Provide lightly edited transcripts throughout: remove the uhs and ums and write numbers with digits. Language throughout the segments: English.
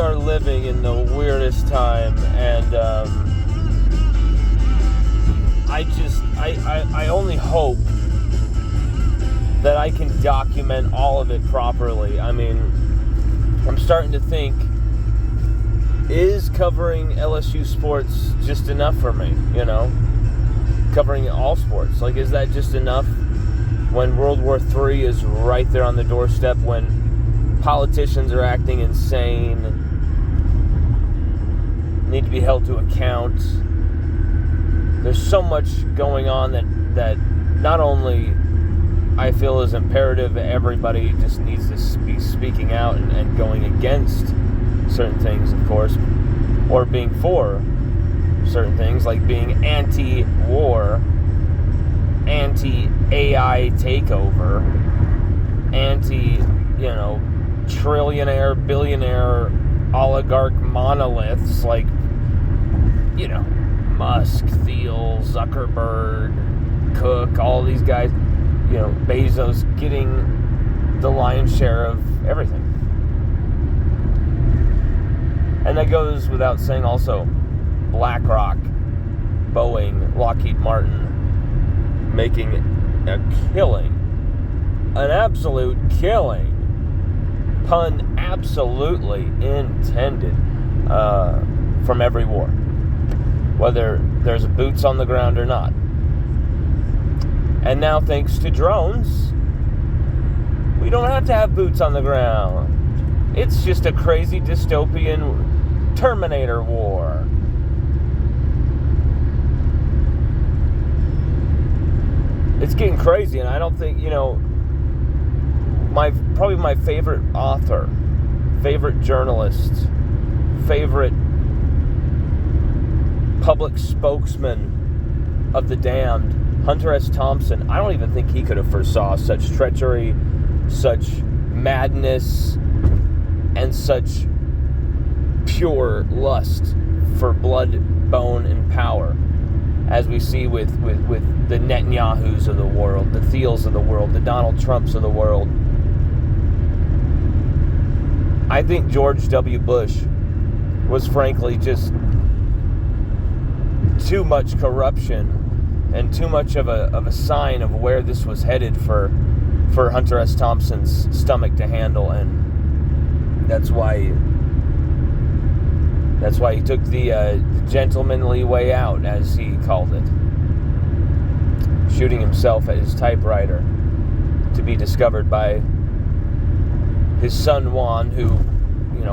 are living in the weirdest time, and I only hope that I can document all of it properly. I mean, I'm starting to think, is covering LSU sports just enough for me, Covering all sports. Like, is that just enough when World War III is right there on the doorstep, when politicians are acting insane, need to be held to account? There's so much going on that not only I feel is imperative, everybody just needs to be speaking out and going against certain things, of course, or being for certain things, like being anti-war, anti-AI takeover, trillionaire, billionaire, oligarch monoliths like, Musk, Thiel, Zuckerberg, Cook, all these guys, Bezos getting the lion's share of everything. And that goes without saying also, BlackRock, Boeing, Lockheed Martin, making a killing, an absolute killing, pun absolutely intended, from every war, whether there's boots on the ground or not. And now, thanks to drones, we don't have to have boots on the ground. It's just a crazy dystopian Terminator war. It's getting crazy, and I don't think, probably my favorite author, favorite journalist, favorite public spokesman of the damned, Hunter S. Thompson, I don't even think he could have foresaw such treachery, such madness, and such pure lust for blood, bone, and power, as we see with the Netanyahus of the world, the Thiels of the world, the Donald Trumps of the world. I think George W. Bush was frankly just too much corruption and too much of a sign of where this was headed for Hunter S. Thompson's stomach to handle, and that's why he took the gentlemanly way out, as he called it, shooting himself at his typewriter, to be discovered by his son Juan, who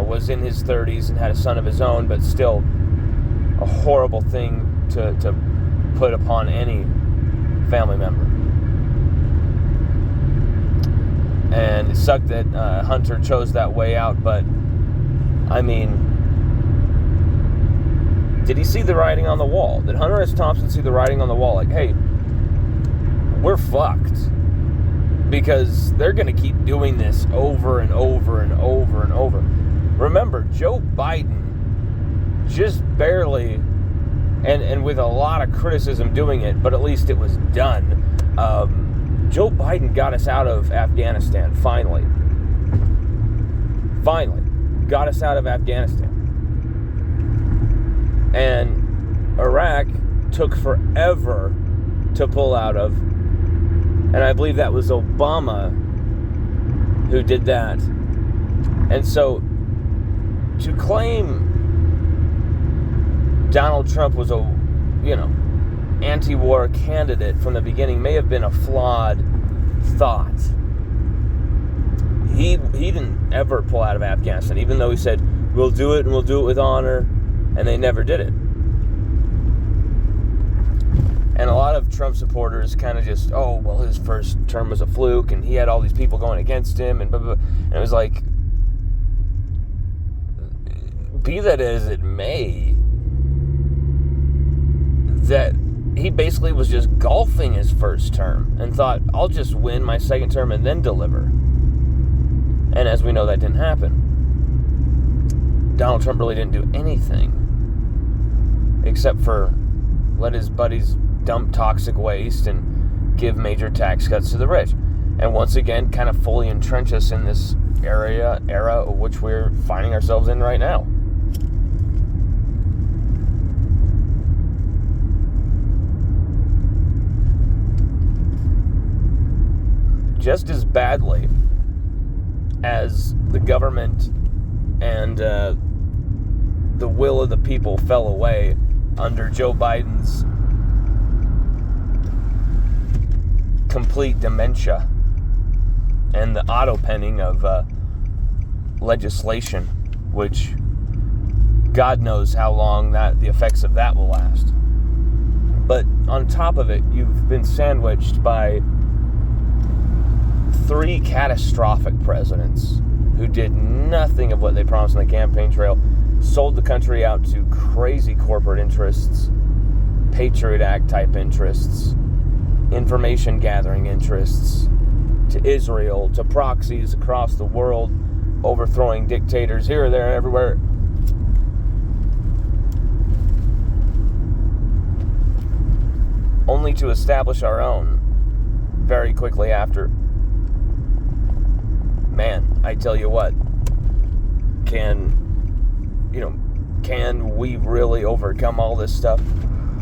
was in his 30s and had a son of his own, but still a horrible thing to put upon any family member. And it sucked that Hunter chose that way out, but I mean, did he see the writing on the wall? Did Hunter S. Thompson see the writing on the wall? Like, hey, we're fucked, because they're going to keep doing this over and over and over and over. Remember, Joe Biden just barely, and with a lot of criticism doing it, but at least it was done. Joe Biden got us out of Afghanistan, finally. Finally. Got us out of Afghanistan. And Iraq took forever to pull out of. And I believe that was Obama who did that. And so, to claim Donald Trump was a, anti-war candidate from the beginning may have been a flawed thought. He didn't ever pull out of Afghanistan, even though he said, we'll do it and we'll do it with honor, and they never did it. And a lot of Trump supporters kind of just, his first term was a fluke, and he had all these people going against him, and blah, blah, blah. And it was like, be that as it may, that he basically was just golfing his first term and thought, I'll just win my second term and then deliver. And as we know, that didn't happen. Donald Trump really didn't do anything except for let his buddies dump toxic waste and give major tax cuts to the rich. and once again kind of fully entrench us in this era of which we're finding ourselves in right now. Just as badly as the government and the will of the people fell away under Joe Biden's complete dementia and the auto-penning of legislation, which God knows how long the effects of that will last. But on top of it, you've been sandwiched by 3 catastrophic presidents who did nothing of what they promised on the campaign trail, sold the country out to crazy corporate interests, Patriot Act type interests, information gathering interests, to Israel, to proxies across the world, overthrowing dictators here, there, everywhere. Only to establish our own very quickly after. Man, I tell you what, can we really overcome all this stuff,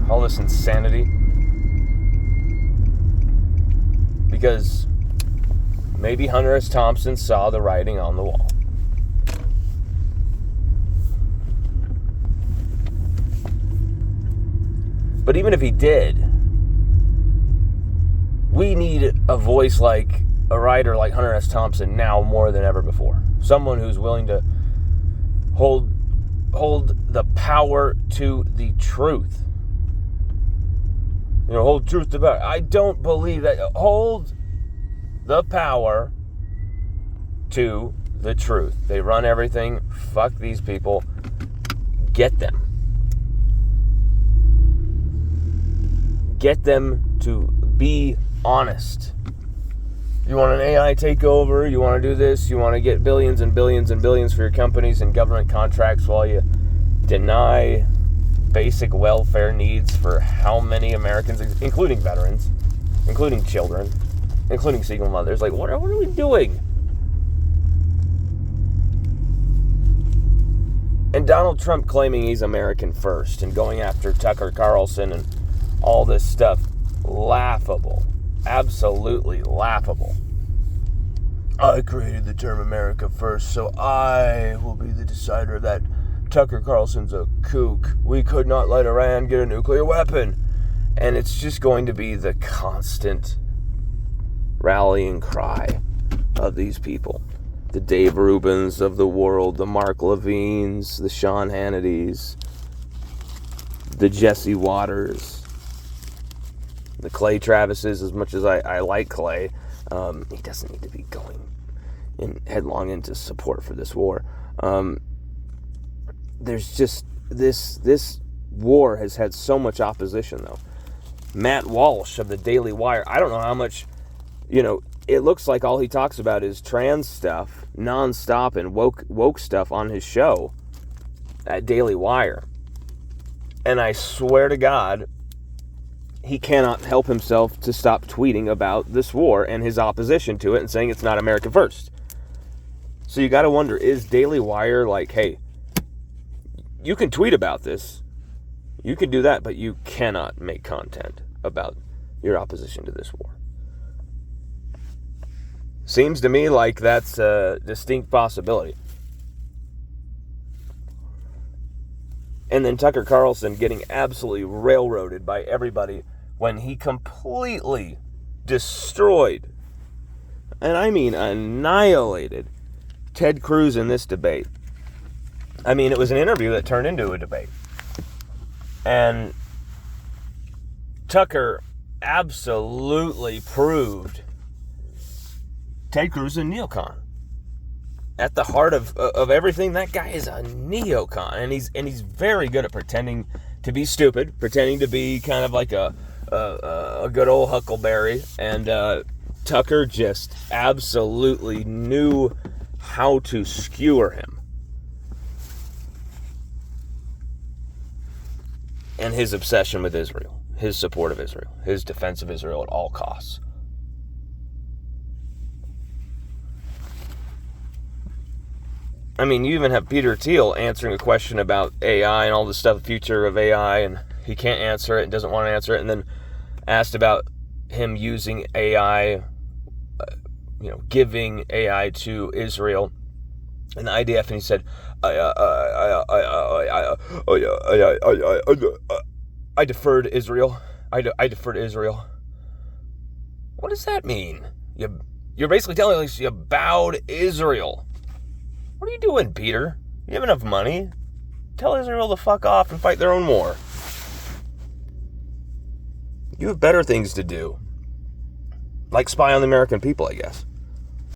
all this insanity? Because maybe Hunter S. Thompson saw the writing on the wall. But even if he did, we need a voice like a writer like Hunter S. Thompson now more than ever before. Someone who's willing to hold the power to the truth. Hold truth to power. I don't believe that. Hold the power to the truth. They run everything. Fuck these people. Get them. Get them to be honest. You want an AI takeover? You want to do this? You want to get billions and billions and billions for your companies and government contracts while you deny basic welfare needs for how many Americans, including veterans, including children, including single mothers? Like, what are we doing? And Donald Trump claiming he's American first and going after Tucker Carlson and all this stuff. Laughable. Absolutely laughable. I created the term America first, so I will be the decider of that. Tucker Carlson's a kook. We could not let Iran get a nuclear weapon. And it's just going to be the constant rallying cry of these people. The Dave Rubins of the world, the Mark Levines, the Sean Hannitys, the Jesse Waters, the Clay Travises. As much as I like Clay, he doesn't need to be going headlong into support for this war. There's just this war has had so much opposition, though. Matt Walsh of the Daily Wire, I don't know how much, it looks like all he talks about is trans stuff nonstop and woke stuff on his show at Daily Wire. And I swear to God, he cannot help himself to stop tweeting about this war and his opposition to it and saying it's not America first. So you got to wonder, is Daily Wire like, hey, you can tweet about this, you can do that, but you cannot make content about your opposition to this war? Seems to me like that's a distinct possibility. And then Tucker Carlson getting absolutely railroaded by everybody when he completely destroyed, and I mean annihilated, Ted Cruz in this debate. I mean, it was an interview that turned into a debate. And Tucker absolutely proved Ted Cruz a neocon. At the heart of everything, that guy is a neocon, and he's very good at pretending to be stupid, pretending to be kind of like a good old huckleberry. And Tucker just absolutely knew how to skewer him. And his obsession with Israel, his support of Israel, his defense of Israel at all costs. I mean, you even have Peter Thiel answering a question about AI and all this stuff, the future of AI, and he can't answer it and doesn't want to answer it, and then asked about him using AI, giving AI to Israel and the IDF, and he said, I deferred Israel. I deferred Israel. What does that mean? You're basically telling us you bowed Israel. What are you doing, Peter? You have enough money. Tell Israel to fuck off and fight their own war. You have better things to do. Like spy on the American people, I guess.